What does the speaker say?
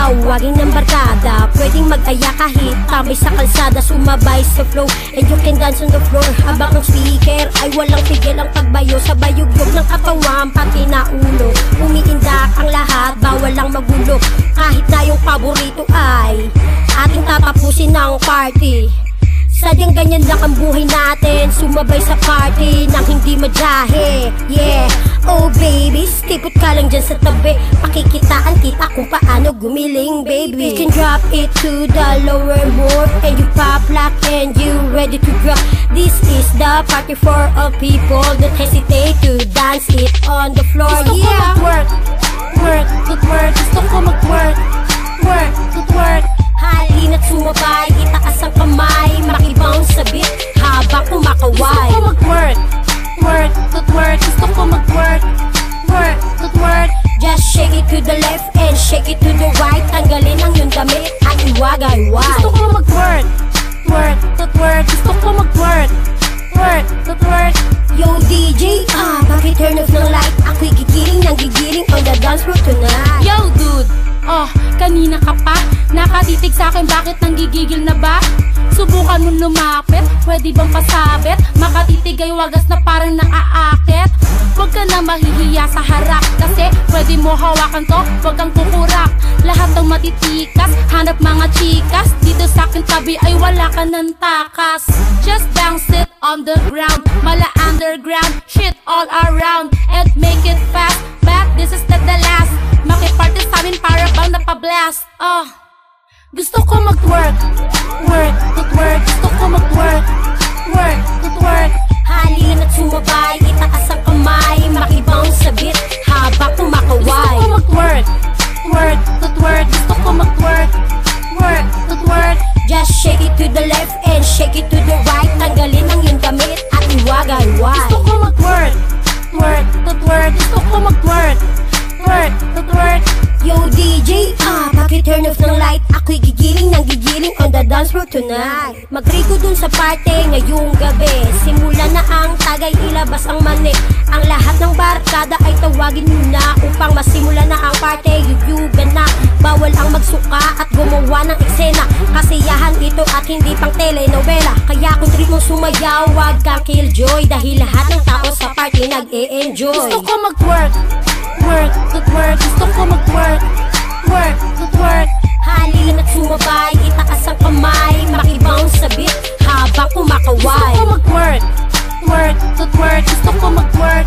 tawagin ng barkada. Pwedeng mag-aya kahit tambay sa kalsada. Sumabay sa flow and you can dance on the floor. Habang ang speaker ay walang tigil ang pagbayo. Sa bayugyog ng katawan pati na ulo. Umiindak ang lahat, bawal lang magulo. Kahit na yung paborito ay ating tatapusin ng party. Sadyang ganyan lang ang buhay natin. Sumabay sa party nang hindi madyahe. Yeah, oh baby, stipot ka lang dyan sa tabi. Pakikitaan kita kung paano gumiling, baby. You can drop it to the lower more and you pop lock and you ready to drop. This is the party for all people. Don't hesitate to dance it on the floor. Gusto ko mag-work, work, good work. Gusto ko mag-work, work, good work. Halina't sumabay, itaas ang kamay, makibounce sa beat habang kumakaway. Gusto ko mag-work, work, good work. Gusto ko mag-work, work, good work. Just shake it to the left and shake it to the right. Tanggalin ang iyong damit at iwagay-wag. Gusto ko mag-work, work, good work. Gusto ko mag-work, work, good work. Yo DJ, paki-turn off ng light. Ako'y gigiling ng gigiling on the dance floor tonight. Yo dude, kanina ka pa nakatitig sa'kin, bakit nanggigigil na ba? Subukan mo lumapit, pwede bang pasabit? Makatitig ay wagas na parang naaakit. Huwag ka na mahihiya sa harap, kasi pwede mo hawakan to, huwag kang kukurak. Lahat ng matitikas, hanap mga chikas. Dito sa'kin tabi ay wala ka ng takas. Just bounce it on the ground, mala underground, shit all around. And make it fast, but this is not the last. Makiparty sa'min para bang napablast. Gusto ko mag-work, work, good work. Gusto ko mag-work, work, good work. Halina't sumabay, itaas ang kamay, makibounce sa beat habang kumakaway. Gusto ko mag-work, work, good work. Gusto ko mag-work, work, good work. Just shake it to the left and shake it to the right. Tanggalin ang iyong damit at iwagay-wag. Gusto ko mag-work, work, good work. Gusto ko mag-work, work, good work. Yo DJ, paki-turn off ng light. Ako'y gigiling ng gigiling on the dance floor tonight. Magrigo dun sa party ngayong gabi. Simula na ang tagay, ilabas ang manik. Ang lahat ng barkada ay tawagin mo na upang masimula na ang party. Yuyugan na, bawal ang magsuka at gumawa ng eksena. Kasiyahan ito at hindi pang telenovela. Kaya kung trip mong sumayaw, wag kang killjoy. Dahil lahat ng tao sa party nag-e-enjoy. Gusto ko mag-work, work, good work. Gusto ko mag-work, work, good work. Halina't sumabay, itaas ang kamay, makibounce sa beat habang kumakaway. Gusto ko mag-work, work, good work. Gusto ko mag-work,